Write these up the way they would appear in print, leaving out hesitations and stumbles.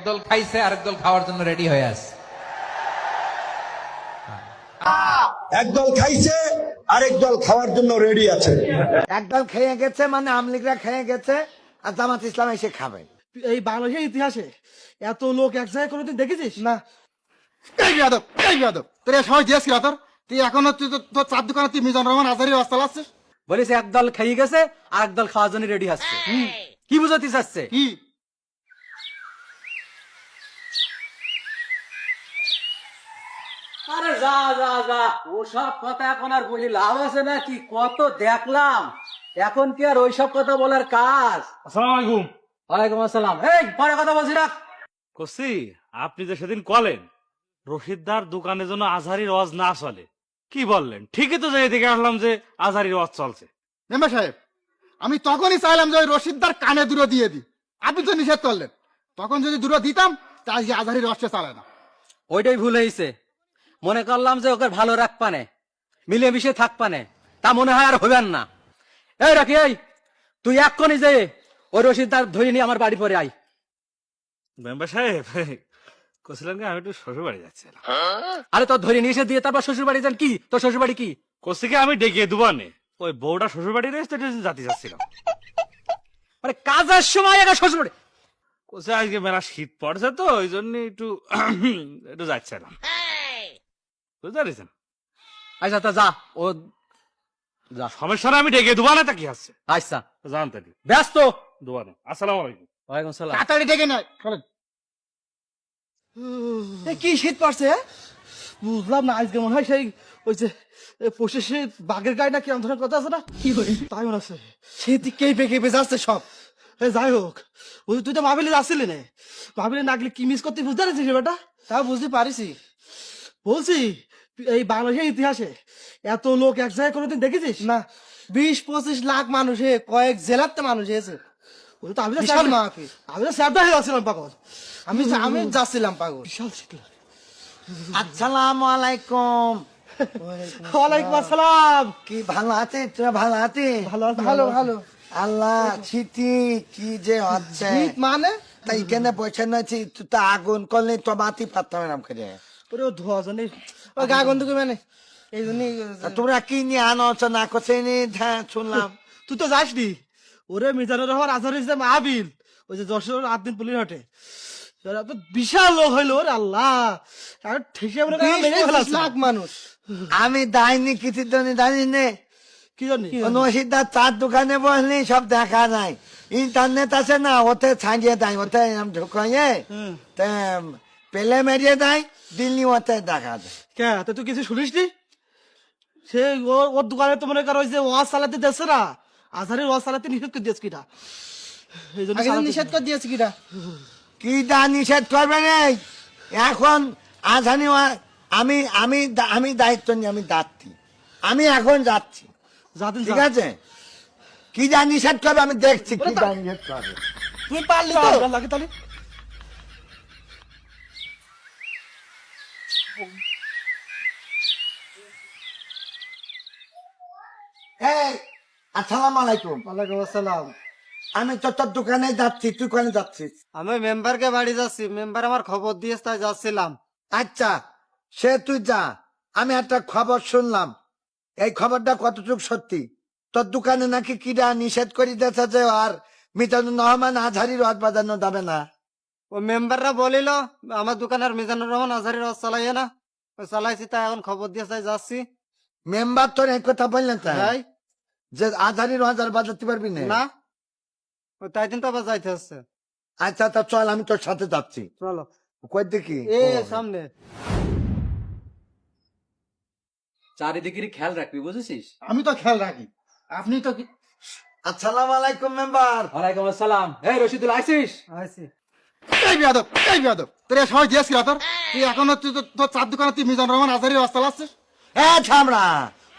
দল খাইছে আরেক দল খাওয়ার জন্য রেডি হয়ে আছে। একদল খাইছে আরেক দল খাওয়ার জন্য রেডি আছে। একদল খেয়ে গেছে মানে আমলিগরা খেয়ে গেছে আর জামাত ইসলাম এসে খাবে। এই বাংলাদেশের ইতিহাসে এত লোক এক জায়গায় কোনোদিন দেখেছিস না? তোর সময় দিয়েছি তোর তুই এখনো তুই তোর চার দোকানে তুই মিজানুর রহমান আজহারি রাস্তা লাগছিস। বলিস একদল খেয়ে গেছে আর একদল খাওয়ার জন্য রেডি হচ্ছে। কি বুঝাতে চাচ্ছে? কি আরে যা যা যা, ওসব কথা এখন আর বলি লাভ আছে নাকি? কত দেখলাম, এখন কি আর ওইসব কথা বলার কাজ? আসসালামু আলাইকুম। ওয়ালাইকুম আসসালাম। এই পরে কথা বলছি রাখ। করছি আপনি যে সেদিন কলেন রশিদদার দোকানের জন্য আজহারির ওয়াজ না চলে, কি বললেন? ঠিকই তো যাই দেখে আসলাম যে আজহারির ওয়াজ চলছে। মেম্বার সাহেব, আমি তখনই চাইলাম যে ওই রশিদদার কানে দুটো দিয়ে দিই, আপনি তো নিষেধ করলেন। তখন যদি দুটো দিতাম তা আজকে আজহারি রসটা চালায় না। ওইটাই ভুল হয়েছে। মনে করলাম যে ওকে ভালো রাখপানে, মিলেমিশে থাকপানে, তা মনে হয় আর হবেন না। এই রাখি, এই তুই এক্ষুনি যে ওই রশিদদার ধরে নিয়ে আমার বাড়ি পরে আই। মেম্বার সাহেব করছিলেন কি, আমি একটু শ্বশুর বাড়ি যাচ্ছিলাম। আরে তোর ধরে নিয়ে এসে দিয়ে তারপর শ্বশুর বাড়ি যান? কি তোর শ্বশুর বাড়ি কি? করছি কি, আমি ডেকে দুবানে ওই বউটা শ্বশুর বাড়ি রয়েছে জাতি যাচ্ছিলাম। মানে কাজের সময় একা শ্বশুর বাড়ি? করছে আজকে মেলা শীত পড়ছে তো ওই জন্য একটু একটু যাচ্ছিলাম, বুঝতে পারছেন? আচ্ছা তা যা, ও যা, সমস্যা না, আমি ডেকে দুবানে তা কি আছে আচ্ছা জানতে ব্যস্ত। দুবানে। আসসালামু আলাইকুম। ওয়ালাইকুম সালাম। তাড়াতাড়ি ডেকে নয় কি শীত পড়ছে, বুঝলাম না। আজকে মনে হয় সেই ওই যে পঁচিশে বাঘের গায়ে না কি ধরনের কথা আছে না, কি করে তাই মনে আছে। শীত কেঁপে কেঁপে যাচ্ছে সব। যাই হোক, ওই তুই তো মাহফিলে যাচ্ছিলি না, মাহফিলে না গেলে কি মিস করতে বুঝতে পারছিস বেটা? তা বুঝতে পারিস। বলছি এই বাংলাদেশের ইতিহাসে এত লোক এক জায়গায় কোনোদিন দেখেছিস না? 20-25 লাখ মানুষ, কয়েক জেলার তো মানুষ এসে। ওই তো আমি তো শ্রদ্ধা হয়ে যাচ্ছিলাম পাগল। আমি যাচ্ছিলাম পাগল, বিশাল শীত। আসসালামু আলাইকুম। ওয়ালাইকুম আসসালাম। কি ভালো আছে? তোরা ভালো আছে? ভালো ভালো ভালো। আল্লাহ শীতি কি যে হচ্ছে। শীত মানে তাই এখানে বসে নাছি, তুই তো আগুন করলে তো বাতি পারতাম নাম করে। ওরে ধোয়া জানি ওই গা গন্ধ মানে এই জন্যই। তোমরা কি নিয়ে আনছ না করছে শুনলাম। তুই তো যাসনি। ওরে মিজানুর রহমান আজহারি যে মাহফিল, ওই যে যশোর 8 দিন পুলিশ হাটে, বিশাল লোক হইলো। ওরে আল্লাহ, ঠেসে মনে করে মেরে ফেলাছে। লাখ মানুষ। আমি দাইনি কিছু জন্য জানি নে কি জানি নসিদার চার দোকানে বসলি সব দেখা যায়। ইন্টারনেট আছে না, ওতে ছাড়িয়ে দেয়, ওতে ঢুকাইয়ে পেলে মেরিয়ে দেয়, দিল্লি ওতে দেখা যায়। কে তা তুই কিছু শুনিসনি? সে ওর দোকানে তো মনে কর ওই যে ওয়াজ চালাতে দিচ্ছে না, আজহারের ওয়াজ চালাতে নিষেধ করে দিয়েছে কিনা, এই জন্য নিষেধ করে দিয়েছে কিনা। কি দা নিষেধ করবে নেই এখন আজানি। আমি আমি আমি দায়িত্ব নিয়ে আমি যাচ্ছি, আমি এখন যাচ্ছি, যাতেন ঠিক আছে? কি যা নিষেধ করবে আমি দেখছি কি যা নিষেধ করবে। তুই পারলি তো লাগে তাহলে। এই আসসালামু আলাইকুম। ওয়ালাইকুম আসসালাম। আমি তো তোর দোকানে যাচ্ছি, তুই কোনে যাচ্ছিস? আমি মেম্বারকে বাড়ি যাচ্ছি, মেম্বার আমার খবর দিয়েছে তাই যাচ্ছিলাম। আচ্ছা সে তুই যা। আমি একটা খবর শুনলাম, এই খবরটা কতটুকু সত্যি? তোর দোকানে নাকি কিরা নিষেধ করে দিয়েছে যে আর মিজানুর রহমান আজহারির ওয়াজ বাজানো যাবে না। ও মেম্বাররা বলিল আমার দোকানের মিজানুর রহমান আজহারির ওয়াজ চালাইয়ে না, চালাইছি তাই এখন খবর দিয়েছে তাই যাচ্ছি। মেম্বার তোর এই কথা বললেন তাই যে আজহারির ওয়াজ আর বাজাতে পারবি না? না, তাই দিন তো আবার যাইতে হচ্ছে। আচ্ছা তা চল, আমি তোর সাথে যাচ্ছি। চলো কই দেখি সামনে। চারিদিকে খেয়াল রাখবি, বুঝেছিস? আমি তো খেয়াল রাখি, আপনি তো কি। আসসালামু আলাইকুম মেম্বার। ওয়ালাইকুম আসসালাম। এই রশিদুল আইসিস? এই বিয়াদব, এই বিয়াদব, তোর এই সময় দিয়েছিল তোর, তুই এখনো তুই তোর চার দোকানে তুই মিজানুর রহমান আজহারির ওয়াজ চালাচ্ছিস। ছামড়া,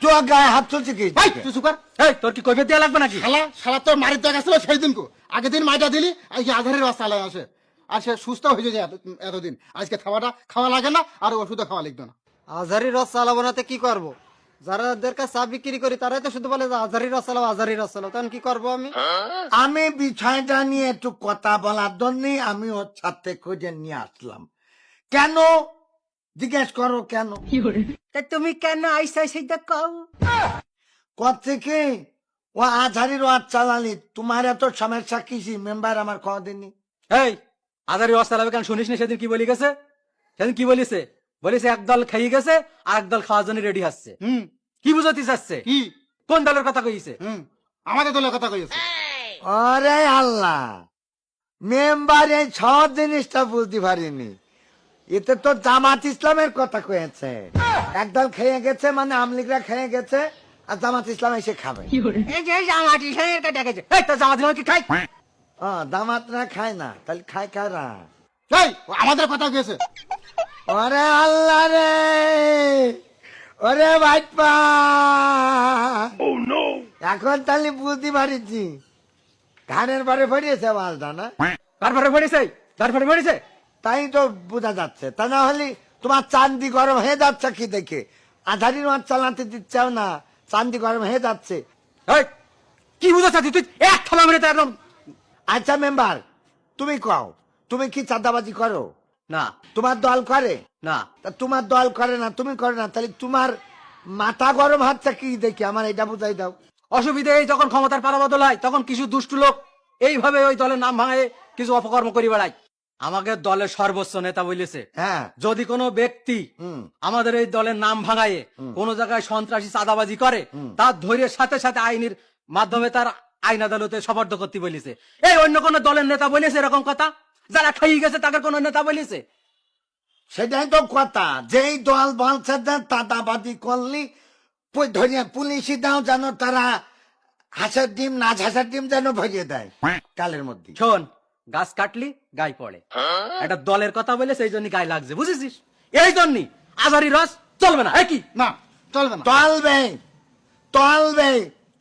তুই গায়ে হাত তুলছি কি? ভাই তুই সুপার। এই তোর কি কৈফিয়ত দেয়া লাগবে নাকি? শালা শালা তোর মারির দেখা ছিল সেই দিন কো, আগের দিন মাইটা দিলি, আজকে আজহারির ওয়াজ চালায় আসে, আর সে সুস্থ হয়ে যায় এতদিন। আজকে খাওয়া লাগে না আর ওষুধও খাওয়া লিখবে না। আজহারি রস চালাবো না কি করবো? যারাদের কাছে চা বিক্রি করি তারাই তো শুধু বলে যে আজারি রস চালাও, আজারি রস চালাও। তখন কি করবো আমি? আমি বিষয়টা নিয়ে একটু কথা বলার জন্য আমি ওর সাথে খুঁজে নিয়ে আসলাম। কেন জিজ্ঞেস করো কেন? তা তুমি কেন আইসা সেটা কও? করছে কি ও আঝারির ওয়াজ চালালি, তোমার এত সমস্যা কিসি মেম্বার আমার কদিনই। এই আজারি রস চালাবে কেন শুনিস না? সেদিন কি বলি গেছে? সেদিন কি বলিছে? বলিছে একদল খাইয়ে গেছে আর একদল খাওয়ার জন্য রেডি হচ্ছে। কি বুঝাতে চাচ্ছে? কি? কোন দলের কথা কইছে? আমাদের দলের কথা কইছে। আরে আল্লাহ, মেম্বার এই সব জিনিসটা বুঝতে পারিনি। এতে তো জামাত ইসলামের কথা কয়েছে। একদল খেয়ে গেছে মানে আমলিগরা খেয়ে গেছে আর জামাত ইসলাম এসে খাবে। এই যে জামাত ইসলামের কথা কইছে। এই তো জামাত ইসলাম কি খাই? জামাতরা খায় না, তাহলে খায় কারা? এই আমাদের কথা কইছে। ওরে আল্লাহ রে, ওরে ভাইপা, এখন তাহলে বুঝতে পারিছি ঘাড়ের পরে পড়িয়েছে মালটা না? তারপরে পড়েছে, তারপরে পড়েছে। তাই তো বোঝা যাচ্ছে। তা না হলে তোমার চান্দি গরম হয়ে যাচ্ছে কি দেখে? আধারির মাছ চালাতে দিচ্ছেও না, চান্দি গরম হয়ে যাচ্ছে। এই কি বুঝাচ্ছিস তুই? এক থালা মেরে তো একদম। আচ্ছা মেম্বার, তুমি কও, তুমি কি চাঁদাবাজি করো? না তোমার দল করে? না, তা তোমার দল করে না, তুমি করো না, তাহলে তোমার মাথা গরম হচ্ছে কি দেখি আমার এটা বুঝাই দাও। অসুবিধা এই যখন ক্ষমতার পালাবদল হয় তখন কিছু দুষ্টু লোক এইভাবে ওই দলের নাম ভাঙে কিছু অপকর্ম করি বেড়ায়। আমাদের দলের সর্বোচ্চ নেতা বলেছে হ্যাঁ, যদি কোনো ব্যক্তি আমাদের এই দলের নাম ভাঙায় কোন জায়গায় সন্ত্রাসী চাঁদাবাজি করে তার ধৈর্যের সাথে সাথে আইনের মাধ্যমে তার আইন আদালতে সবর্দ করতে বলেছে। এই অন্য কোন দলের নেতা বলেছে এরকম কথা? যারা খাইয়ে গেছে তাদের কোন নেতা বলেছে? সেটাই তো কথা। যেই দল বলছে যে চাঁদাবাজি করলি ধরিয়া পুলিশই দাও যেন তারা হাঁসের ডিম না হাঁসের ডিম যেন ভরিয়ে দেয় কালের মধ্যে। শোন, গাছ কাটলি গায়ে পড়ে। একটা দলের কথা বলে সেই জন্য গায়ে লাগছে, বুঝেছিস? এই জন্যই আজারি রস চলবে না। কি না চলবে না। তলবে তলবে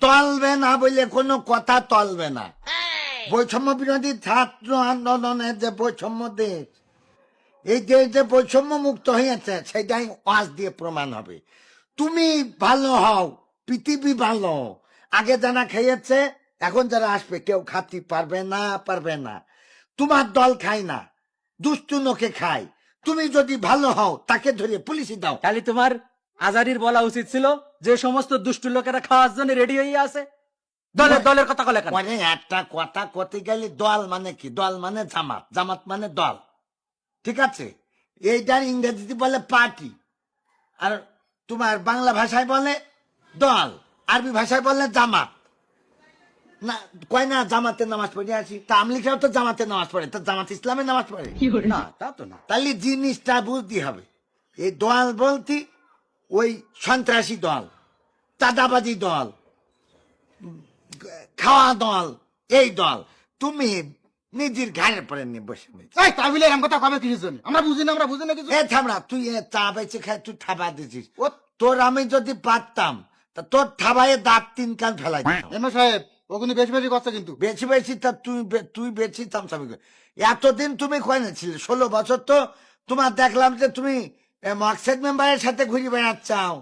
তলবে না বলে কোনো কথা তলবে না। বৈষম্য বিরোধী ছাত্র আন্দোলনের যে বৈষম্য দেশ, এই দেশ যে বৈষম্য মুক্ত হয়েছে সেটাই ওয়াজ দিয়ে প্রমাণ হবে। তুমি ভালো হও, পৃথিবী ভালো। আগে যারা খেয়েছে এখন যারা আসবে কেউ খাতি পারবে না, পারবে না। তোমার দল খায় না, দুষ্টু লোকে খায়। তুমি যদি ভালো হও তাকে ধরে পুলিশে দাও। তাহলে তোমার আজারির বলা উচিত ছিল যে সমস্ত দুষ্টু লোকেরা খাওয়ার জন্য রেডি হয়ে আছে। দলের দলের কথা বলে কেন? মানে একটা কথা করতে গেলে দল মানে কি? দল মানে জামাত, জামাত মানে দল, ঠিক আছে? এইটার ইংরেজিতে বলে পার্টি, আর তোমার বাংলা ভাষায় বলে দল, আরবি ভাষায় বলে জামাত। না কয় না জামাতে নামাজ পড়ে আসি, তা আমলিখাও তো জামাতে নামাজ পড়ে, তা জামাত ইসলামে নামাজ পড়ে না তা তো না। তাহলে জিনিসটা বুঝতে হবে। এই দল বলতে ওই সন্ত্রাসী দল, চাঁদাবাজি দল, খাওয়া দল, এই দল। তুমি নিজের ঘাড়ের পরে নিয়ে বসে রয়েছো। এই তাই বলে এরকম কথা কবে কিছু জন্য আমরা বুঝি না, আমরা বুঝি না কিছু। এ থামড়া, তুই এ চা বেঁচে খাই তুই থাবা দিছিস। ও তোর আমি যদি পারতাম তা তোর থাবায় দাঁত 3 কান ফেলাই দিতাম। এমএ সাহেব ওগুলো বেশি বেশি করছে কিন্তু। বেশি বেশি তা তুই বেশি তামসামি করে। এতদিন তুমি কয় না ছিলে? 16 বছর তো তোমার দেখলাম যে তুমি মকসেদ মেম্বারের সাথে ঘুরে বেড়াচ্ছাও।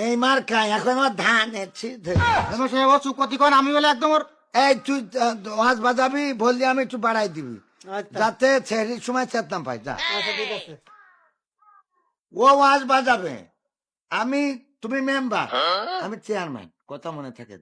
এই মার খাই এখন আমার ধান এসছি। এমএ সাহেব ও চুপ করতে কন, আমি বলে একদম ওর। এই তুই ওয়াজ বাজাবি বললি আমি একটু বাড়াই দিবি যাতে ছেড়ির সময় চেতনা পাই। যা, ও ওয়াজ বাজাবে, আমি তুমি মেম্বার, আমি চেয়ারম্যান, কথা মনে থাকে।